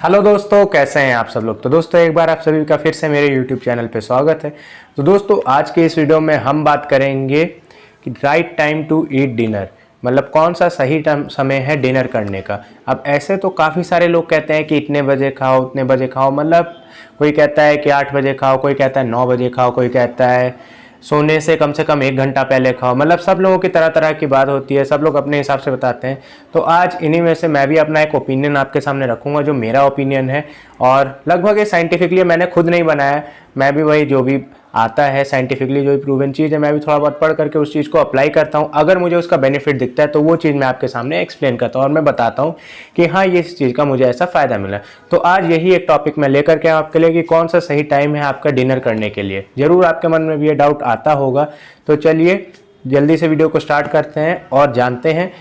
Hello दोस्तों, कैसे हैं आप सब लोग। तो दोस्तों एक बार आप सभी का फिर से मेरे यूट्यूब चैनल पे स्वागत है। तो दोस्तों आज के इस वीडियो में हम बात करेंगे कि right time to eat dinner, मतलब कौन सा सही समय है डिनर करने का। अब ऐसे तो काफ़ी सारे लोग कहते हैं कि इतने बजे खाओ उतने बजे खाओ, मतलब कोई कहता है कि 8 बजे खाओ, कोई कहता है 9 बजे खाओ, कोई कहता है सोने से कम 1 घंटा पहले खाओ। मतलब सब लोगों की तरह तरह की बात होती है, सब लोग अपने हिसाब से बताते हैं। तो आज इन्हीं में से मैं भी अपना एक ओपिनियन आपके सामने रखूंगा, जो मेरा ओपिनियन है और लगभग ये साइंटिफिकली मैंने खुद नहीं बनाया। मैं भी वही जो भी आता है साइंटिफिकली, जो भी प्रूवन चीज़ है, मैं भी थोड़ा बहुत पढ़ करके उस चीज़ को अप्लाई करता हूँ। अगर मुझे उसका बेनिफिट दिखता है तो वो चीज़ मैं आपके सामने एक्सप्लेन करता हूँ और मैं बताता हूँ कि हाँ ये इस चीज़ का मुझे ऐसा फ़ायदा मिला। तो आज यही एक टॉपिक मैं लेकर के आपके लिए कि कौन सा सही टाइम है आपका डिनर करने के लिए। ज़रूर आपके मन में भी ये डाउट आता होगा। तो चलिए जल्दी से वीडियो को स्टार्ट करते हैं और जानते हैं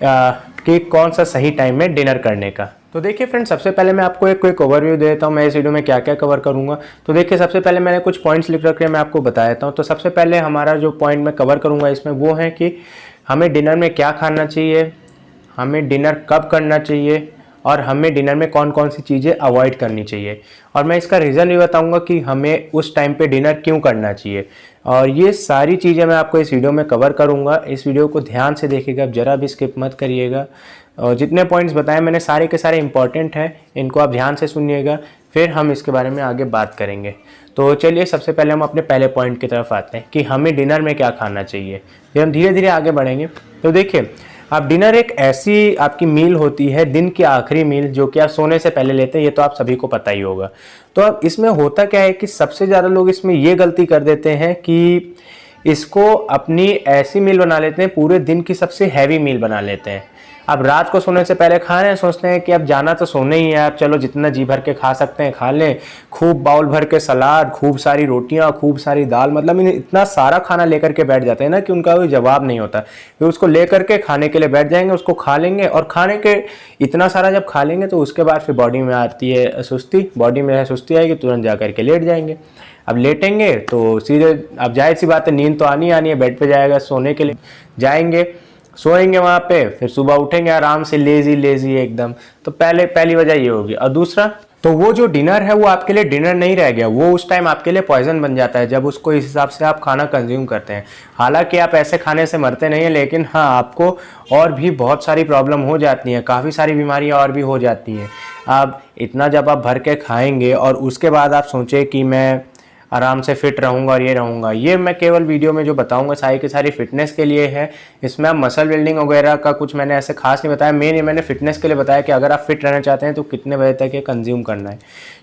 कि कौन सा सही टाइम है डिनर करने का। तो देखिए फ्रेंड्स, सबसे पहले मैं आपको एक क्विक ओवरव्यू देता हूँ मैं इस वीडियो में क्या क्या कवर करूँगा। तो देखिए सबसे पहले मैंने कुछ पॉइंट्स लिख रखे हैं, मैं आपको बता देता हूँ। तो सबसे पहले हमारा जो पॉइंट मैं कवर करूँगा इसमें वो है कि हमें डिनर में क्या खाना चाहिए, हमें डिनर कब करना चाहिए और हमें डिनर में कौन कौन सी चीज़ें अवॉइड करनी चाहिए। और मैं इसका रीज़न भी बताऊंगा कि हमें उस टाइम पे डिनर क्यों करना चाहिए। और ये सारी चीज़ें मैं आपको इस वीडियो में कवर करूंगा। इस वीडियो को ध्यान से देखिएगा, ज़रा भी स्किप मत करिएगा। और जितने पॉइंट्स बताए मैंने सारे के सारे इंपॉर्टेंट हैं, इनको आप ध्यान से सुनिएगा, फिर हम इसके बारे में आगे बात करेंगे। तो चलिए सबसे पहले हम अपने पहले पॉइंट की तरफ आते हैं कि हमें डिनर में क्या खाना चाहिए। फिर हम धीरे धीरे आगे बढ़ेंगे। तो देखिए अब डिनर एक ऐसी आपकी मील होती है, दिन की आखिरी मील, जो कि आप सोने से पहले लेते हैं। ये तो आप सभी को पता ही होगा। तो अब इसमें होता क्या है कि सबसे ज़्यादा लोग इसमें ये गलती कर देते हैं कि इसको अपनी ऐसी मील बना लेते हैं, पूरे दिन की सबसे हैवी मील बना लेते हैं। अब रात को सोने से पहले खा रहे हैं, सोचते हैं कि अब जाना तो सोने ही है, आप चलो जितना जी भर के खा सकते हैं खा लें। खूब बाउल भर के सलाद, खूब सारी रोटियां, खूब सारी दाल, मतलब इतना सारा खाना लेकर के बैठ जाते हैं ना कि उनका कोई जवाब नहीं होता। फिर उसको लेकर के खाने के लिए बैठ जाएंगे, उसको खा लेंगे और खाने के इतना सारा जब खा लेंगे तो उसके बाद फिर बॉडी में आती है सुस्ती, बॉडी में सुस्ती आएगी, तुरंत जा करके लेट जाएंगे। अब लेटेंगे तो सीधे, अब जाहिर सी बात है नींद तो आनी है, बेड पे जाएगा, सोने के लिए जाएंगे, सोएंगे वहाँ पे, फिर सुबह उठेंगे आराम से लेजी एकदम। तो पहली वजह ये होगी। और दूसरा, तो वो जो डिनर है वो आपके लिए डिनर नहीं रह गया, वो उस टाइम आपके लिए पॉइजन बन जाता है जब उसको इस हिसाब से आप खाना कंज्यूम करते हैं। हालांकि आप ऐसे खाने से मरते नहीं हैं, लेकिन हाँ आपको और भी बहुत सारी प्रॉब्लम हो जाती हैं, काफ़ी सारी बीमारियाँ और भी हो जाती हैं। अब इतना जब आप भर के खाएंगे और उसके बाद आप सोचें कि मैं आराम से फिट रहूंगा और ये रहूंगा, ये मैं केवल वीडियो में जो बताऊंगा सारी की सारी फिटनेस के लिए है। इसमें आप मसल बिल्डिंग वगैरह का कुछ मैंने ऐसे खास नहीं बताया, मैंने फिटनेस के लिए बताया कि अगर आप फिट रहना चाहते हैं तो कितने बजे तक ये कंज्यूम करना है।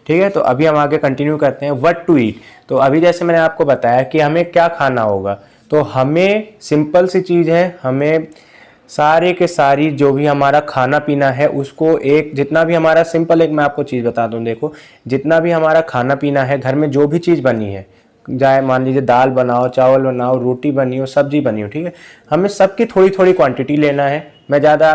ठीक है, तो अभी हम आगे कंटिन्यू करते हैं व्हाट टू ईट। तो अभी जैसे मैंने आपको बताया कि हमें क्या खाना होगा, तो हमें सिंपल सी चीज़ है, हमें सारे के सारी जो भी हमारा खाना पीना है उसको एक, जितना भी हमारा सिंपल, एक मैं आपको चीज़ बता दूं, देखो जितना भी हमारा खाना पीना है, घर में जो भी चीज़ बनी है, चाहे मान लीजिए दाल बनाओ, चावल बनाओ, रोटी बनी हो, सब्जी बनी हो, ठीक है, हमें सबकी थोड़ी थोड़ी क्वांटिटी लेना है। मैं ज़्यादा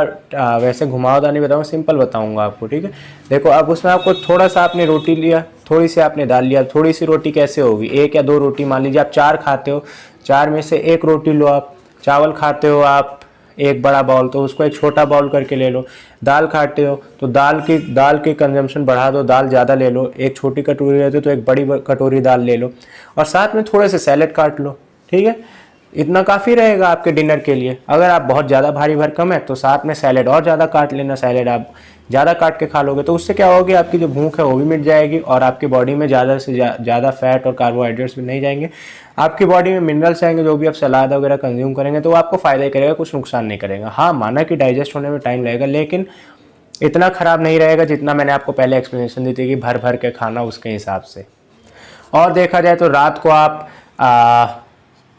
वैसे घुमावदार नहीं बताऊँगा, सिंपल बताऊँगा आपको। ठीक है, देखो अब उसमें आपको थोड़ा सा आपने रोटी लिया, थोड़ी सी आपने दाल लिया, थोड़ी सी रोटी कैसे होगी, 1 या 2 रोटी, मान लीजिए आप 4 खाते हो, 4 में से 1 रोटी लो आप। चावल खाते हो आप 1 बड़ा बाउल, तो उसको एक छोटा बाउल करके ले लो। दाल खाते हो तो दाल की कंजम्पशन बढ़ा दो, दाल ज़्यादा ले लो। एक छोटी कटोरी रहती है तो एक बड़ी कटोरी दाल ले लो और साथ में थोड़े से सैलेड काट लो। ठीक है, इतना काफ़ी रहेगा आपके डिनर के लिए। अगर आप बहुत ज़्यादा भारी भरकम है तो साथ में सैलेड और ज़्यादा काट लेना, सैलेड आप ज़्यादा काट के खा लोगे तो उससे क्या होगी, आपकी जो भूख है वो भी मिट जाएगी और आपकी बॉडी में ज़्यादा से ज़्यादा फैट और कार्बोहाइड्रेट्स भी नहीं जाएंगे। आपकी बॉडी में मिनरल्स आएंगे, जो भी आप सलाद वगैरह कंज्यूम करेंगे तो वो आपको फ़ायदा ही करेगा, कुछ नुकसान नहीं करेगा। हाँ माना कि डाइजेस्ट होने में टाइम लगेगा, लेकिन इतना ख़राब नहीं रहेगा जितना मैंने आपको पहले एक्सप्लेनेशन दी थी कि भर भर के खाना उसके हिसाब से। और देखा जाए तो रात को आप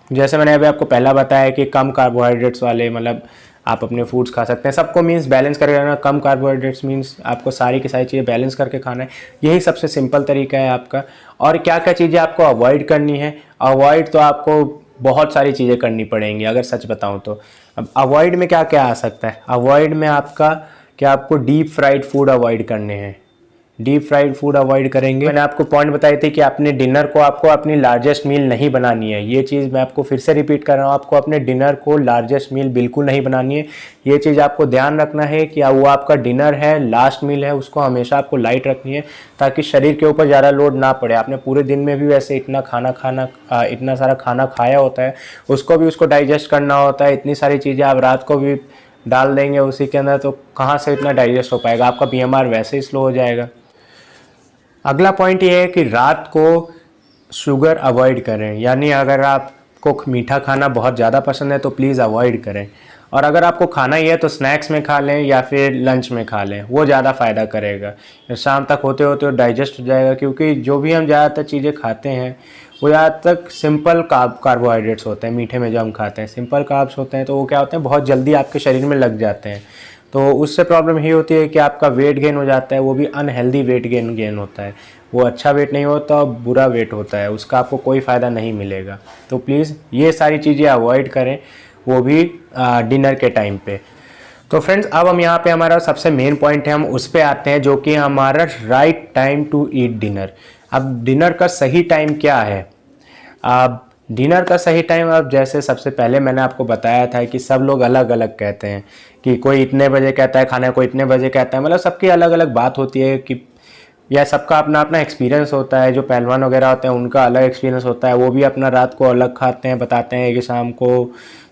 जैसे मैंने अभी आपको पहला बताया कि कम कार्बोहाइड्रेट्स वाले, मतलब आप अपने फूड्स खा सकते हैं। सबको मीन्स बैलेंस करके रहना, कम कार्बोहाइड्रेट्स मीन्स आपको सारी की सारी चीज़ें बैलेंस करके खाना है। यही सबसे सिंपल तरीका है आपका। और क्या क्या चीज़ें आपको अवॉइड करनी है, अवॉइड तो आपको बहुत सारी चीज़ें करनी पड़ेंगी अगर सच बताऊँ तो। अब अवॉइड में क्या क्या आ सकता है, अवॉइड में आपका क्या, आपको डीप फ्राइड फूड अवॉइड करने हैं। डीप फ्राइड फूड अवॉइड करेंगे। मैंने आपको पॉइंट बताई थी कि अपने डिनर को आपको अपनी लार्जेस्ट मील नहीं बनानी है। ये चीज़ मैं आपको फिर से रिपीट कर रहा हूँ, आपको अपने डिनर को लार्जेस्ट मील बिल्कुल नहीं बनानी है। ये चीज़ आपको ध्यान रखना है कि वो आपका डिनर है, लास्ट मील है, उसको हमेशा आपको लाइट रखनी है ताकि शरीर के ऊपर ज़्यादा लोड ना पड़े। आपने पूरे दिन में भी वैसे इतना इतना सारा खाना खाया होता है, उसको डाइजेस्ट करना होता है। इतनी सारी चीज़ें आप रात को भी डाल देंगे उसी के अंदर, तो कहाँ से इतना डाइजेस्ट हो पाएगा? आपका बीएमआर वैसे ही स्लो हो जाएगा। अगला पॉइंट ये है कि रात को शुगर अवॉइड करें, यानी अगर आपको मीठा खाना बहुत ज़्यादा पसंद है तो प्लीज़ अवॉइड करें। और अगर आपको खाना ही है तो स्नैक्स में खा लें या फिर लंच में खा लें, वो ज़्यादा फ़ायदा करेगा। शाम तक होते होते डाइजेस्ट हो जाएगा, क्योंकि जो भी हम ज़्यादातर चीज़ें खाते हैं वो ज़्यादातर सिंपल कार्बोहाइड्रेट्स होते हैं। मीठे में जो हम खाते हैं सिंपल कार्ब्स होते हैं, तो वो क्या होते हैं, बहुत जल्दी आपके शरीर में लग जाते हैं। तो उससे प्रॉब्लम ये होती है कि आपका वेट गेन हो जाता है, वो भी अनहेल्दी वेट गेन होता है। वो अच्छा वेट नहीं होता और बुरा वेट होता है, उसका आपको कोई फ़ायदा नहीं मिलेगा। तो प्लीज़ ये सारी चीज़ें अवॉइड करें, वो भी डिनर के टाइम पे। तो फ्रेंड्स, अब हम यहाँ पे हमारा सबसे मेन पॉइंट है, हम उस पर आते हैं, जो कि हमारा right time to eat dinner. अब डिनर का सही टाइम क्या है? अब डिनर का सही टाइम, अब जैसे सबसे पहले मैंने आपको बताया था कि सब लोग अलग अलग कहते हैं, कि कोई इतने बजे कहता है खाना, कोई इतने बजे कहता है, मतलब सबकी अलग अलग बात होती है कि या सबका अपना अपना एक्सपीरियंस होता है। जो पहलवान वगैरह होते हैं उनका अलग एक्सपीरियंस होता है, वो भी अपना रात को अलग खाते हैं, बताते हैं कि शाम को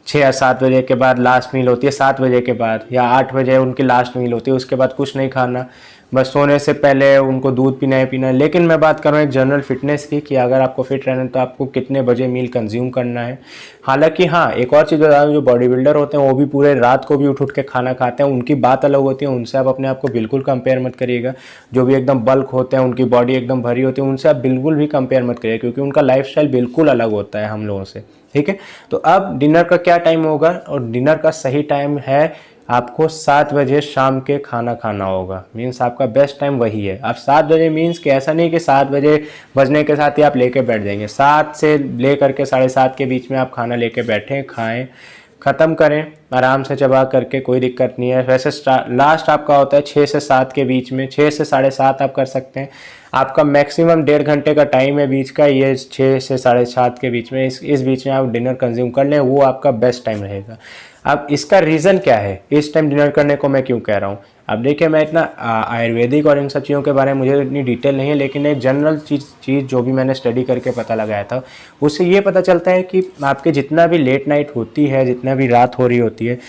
6 या 7 बजे के बाद लास्ट मील होती है, 7 बजे के बाद या 8 बजे उनकी लास्ट मील होती है, उसके बाद कुछ नहीं खाना, बस सोने से पहले उनको दूध पीना है। लेकिन मैं बात कर रहा हूँ एक जनरल फिटनेस की, कि अगर आपको फिट रहना है तो आपको कितने बजे मील कंज्यूम करना है। हालांकि हाँ, एक और चीज़ बता दूँ, जो बॉडी बिल्डर होते हैं वो भी पूरे रात को भी उठ के खाना खाते हैं, उनकी बात अलग होती है, उनसे आप अपने आप को बिल्कुल कंपेयर मत करिएगा। जो भी एकदम बल्क होते हैं, उनकी बॉडी एकदम भरी होती है, उनसे आप बिल्कुल भी कंपेयर मत करिए, क्योंकि उनका लाइफस्टाइल बिल्कुल अलग होता है हम लोगों से। ठीक है, तो अब डिनर का क्या टाइम होगा? और डिनर का सही टाइम है आपको 7 बजे शाम के खाना खाना होगा। मीन्स आपका बेस्ट टाइम वही है। आप 7 बजे मीन्स कि ऐसा नहीं कि 7 बजे बजने के साथ ही आप लेके बैठ जाएंगे। 7 से ले करके 7:30 के बीच में आप खाना लेके बैठें, खाएं, ख़त्म करें आराम से चबा करके, कोई दिक्कत नहीं है। वैसे लास्ट आपका होता है 6 से 7 के बीच में, 6 से 7:30 आप कर सकते हैं। आपका मैक्सिमम 1.5 घंटे का टाइम है बीच का, ये 6 से 7:30 के बीच में, इस बीच में आप डिनर कंज्यूम कर लें, वो आपका बेस्ट टाइम रहेगा। अब इसका रीज़न क्या है, इस टाइम डिनर करने को मैं क्यों कह रहा हूँ? अब देखिए, मैं इतना आयुर्वेदिक और इन सब चीज़ों के बारे में मुझे इतनी डिटेल नहीं है, लेकिन एक जनरल चीज़ जो भी मैंने स्टडी करके पता लगाया था, उससे ये पता चलता है कि आपके जितना भी लेट नाइट होती है, जितना भी रात हो रही होती है,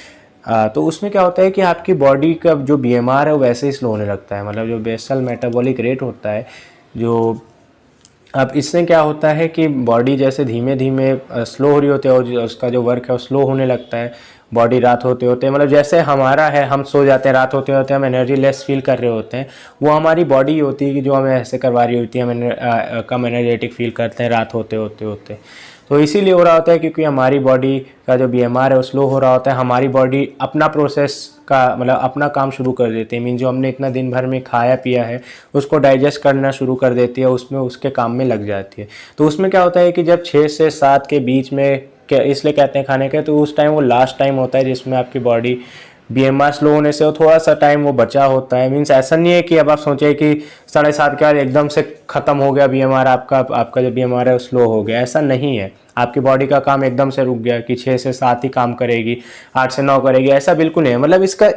तो उसमें क्या होता है कि आपकी बॉडी का जो बीएमआर है वो वैसे ही स्लो होने लगता है। मतलब जो बेसल मेटाबॉलिक रेट होता है, जो अब इससे क्या होता है कि बॉडी जैसे धीमे धीमे स्लो हो रही होती है, और उसका जो वर्क है वो स्लो होने लगता है। बॉडी रात होते होते, मतलब जैसे हमारा है, हम सो जाते हैं, रात होते होते हम एनर्जी लेस फील कर रहे होते हैं, वो हमारी बॉडी होती है कि जो हमें ऐसे करवा रही होती है, हम कम एनर्जेटिक फील करते हैं रात होते होते। तो इसीलिए हो रहा होता है क्योंकि हमारी बॉडी का जो बीएमआर है वो स्लो हो रहा होता है। हमारी बॉडी अपना प्रोसेस का, मतलब अपना काम शुरू कर देती है। मीन जो हमने इतना दिन भर में खाया पिया है उसको डाइजेस्ट करना शुरू कर देती है, उसमें उसके काम में लग जाती है। तो उसमें क्या होता है कि जब 6 से 7 के बीच में, इसलिए कहते हैं खाने के, तो उस टाइम वो लास्ट टाइम होता है जिसमें आपकी बॉडी बीएमआर स्लो होने से थोड़ा सा टाइम वो बचा होता है। मीन्स ऐसा नहीं है कि अब आप सोचें कि 7:30 के बाद एकदम से ख़त्म हो गया बीएमआर, आपका जो बीएमआर है वो स्लो हो गया, ऐसा नहीं है। आपकी बॉडी का काम एकदम से रुक गया कि 6 से 7 ही काम करेगी, 8 से 9 करेगी, ऐसा बिल्कुल नहीं है। मतलब इसका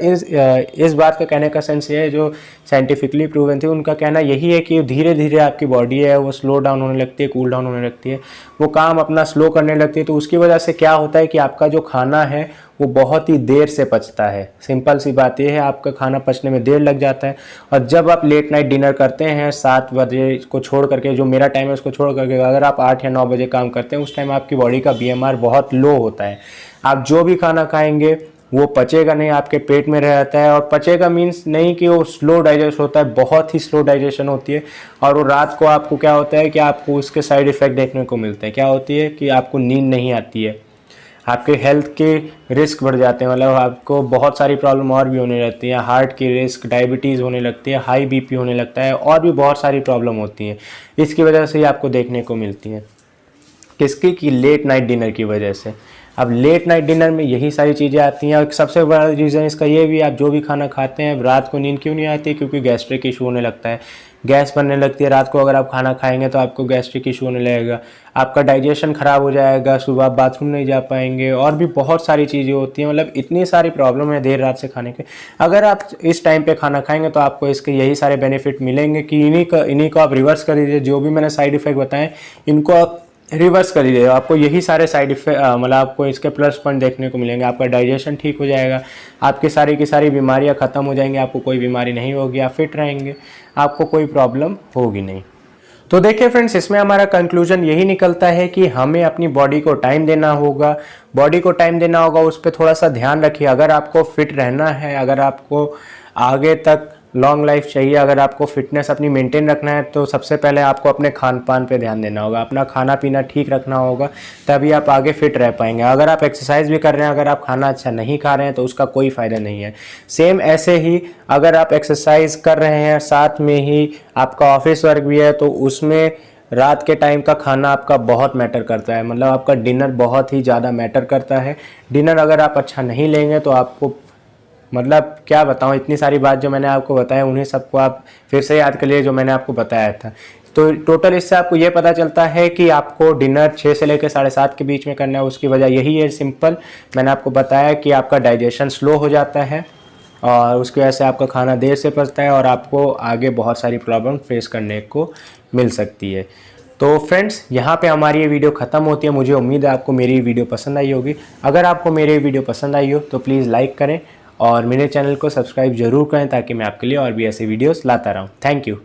इस बात का कहने का सेंस ये है, जो साइंटिफिकली प्रूवन थी उनका कहना यही है कि धीरे धीरे आपकी बॉडी है वो स्लो डाउन होने लगती है, कूल डाउन होने लगती है, वो काम अपना स्लो करने लगती है। तो उसकी वजह से क्या होता है कि आपका जो खाना है वो बहुत ही देर से पचता है। सिंपल सी बात यह है, आपका खाना पचने में देर लग जाता है। और जब आप लेट नाइट डिनर करते हैं 7 बजे को छोड़ करके, जो मेरा टाइम है उसको छोड़ करके, अगर आप 8 या 9 बजे काम करते हैं, उस टाइम आपकी बॉडी का बीएमआर बहुत लो होता है। आप जो भी खाना खाएंगे वो पचेगा नहीं, आपके पेट में रहता है। और पचेगा मीन्स नहीं कि वो स्लो डाइजेस्ट होता है, बहुत ही स्लो डाइजेशन होती है। और वो रात को आपको क्या होता है कि आपको उसके साइड इफ़ेक्ट देखने को मिलते हैं। क्या होती है कि आपको नींद नहीं आती है, आपके हेल्थ के रिस्क बढ़ जाते हैं, मतलब आपको बहुत सारी प्रॉब्लम और भी होने लगती हैं। हार्ट की रिस्क, डायबिटीज़ होने लगती है, हाई बीपी होने लगता है, और भी बहुत सारी प्रॉब्लम होती हैं। इसकी वजह से ही आपको देखने को मिलती हैं। किसकी? की लेट नाइट डिनर की वजह से। अब लेट नाइट डिनर में यही सारी चीज़ें आती हैं। और सबसे बड़ा रीज़न इसका ये भी, आप जो भी खाना खाते हैं रात को नींद क्यों नहीं आती, क्योंकि गैस्ट्रिक इशू होने लगता है, गैस बनने लगती है रात को। अगर आप खाना खाएंगे तो आपको गैस्ट्रिक इशू होने लगेगा, आपका डाइजेशन ख़राब हो जाएगा, सुबह आप बाथरूम नहीं जा पाएंगे, और भी बहुत सारी चीज़ें होती हैं। मतलब इतनी सारी प्रॉब्लम है देर रात से खाने के। अगर आप इस टाइम पे खाना खाएंगे तो आपको इसके यही सारे बेनिफिट मिलेंगे कि इन्हीं को आप रिवर्स कर दीजिए। जो भी मैंने साइड इफ़ेक्ट बताएं इनको आप रिवर्स कर दीजिए, आपको यही सारे साइड इफेक्ट मतलब आपको इसके प्लस पॉइंट देखने को मिलेंगे। आपका डाइजेशन ठीक हो जाएगा, आपकी सारी की सारी बीमारियां ख़त्म हो जाएंगी, आपको कोई बीमारी नहीं होगी, आप फिट रहेंगे, आपको कोई प्रॉब्लम होगी नहीं। तो देखिए फ्रेंड्स, इसमें हमारा कंक्लूजन यही निकलता है कि हमें अपनी बॉडी को टाइम देना होगा, उस पर थोड़ा सा ध्यान रखिए। अगर आपको फिट रहना है, अगर आपको आगे तक लॉन्ग लाइफ चाहिए, अगर आपको फिटनेस अपनी मेंटेन रखना है, तो सबसे पहले आपको अपने खान पान पे ध्यान देना होगा, अपना खाना पीना ठीक रखना होगा, तभी आप आगे फिट रह पाएंगे। अगर आप एक्सरसाइज भी कर रहे हैं, अगर आप खाना अच्छा नहीं खा रहे हैं तो उसका कोई फ़ायदा नहीं है। सेम ऐसे ही अगर आप एक्सरसाइज कर रहे हैं, साथ में ही आपका ऑफिस वर्क भी है, तो उसमें रात के टाइम का खाना आपका बहुत मैटर करता है। मतलब आपका डिनर बहुत ही ज़्यादा मैटर करता है। डिनर अगर आप अच्छा नहीं लेंगे तो आपको, मतलब क्या बताऊं, इतनी सारी बात जो मैंने आपको बताया उन्हीं सबको आप फिर से याद कर लिए जो मैंने आपको बताया था। तो टोटल इससे आपको ये पता चलता है कि आपको डिनर 6 से लेकर 7:30 के बीच में करना है। उसकी वजह यही है, सिंपल, मैंने आपको बताया कि आपका डाइजेशन स्लो हो जाता है और उसकी वजह से आपका खाना देर से पचता है और आपको आगे बहुत सारी प्रॉब्लम फेस करने को मिल सकती है। तो फ्रेंड्स, यहाँ पे हमारी ये वीडियो ख़त्म होती है। मुझे उम्मीद है आपको मेरी वीडियो पसंद आई होगी। अगर आपको मेरी वीडियो पसंद आई हो तो प्लीज़ लाइक करें और मेरे चैनल को सब्सक्राइब जरूर करें, ताकि मैं आपके लिए और भी ऐसे वीडियोस लाता रहूं। Thank you.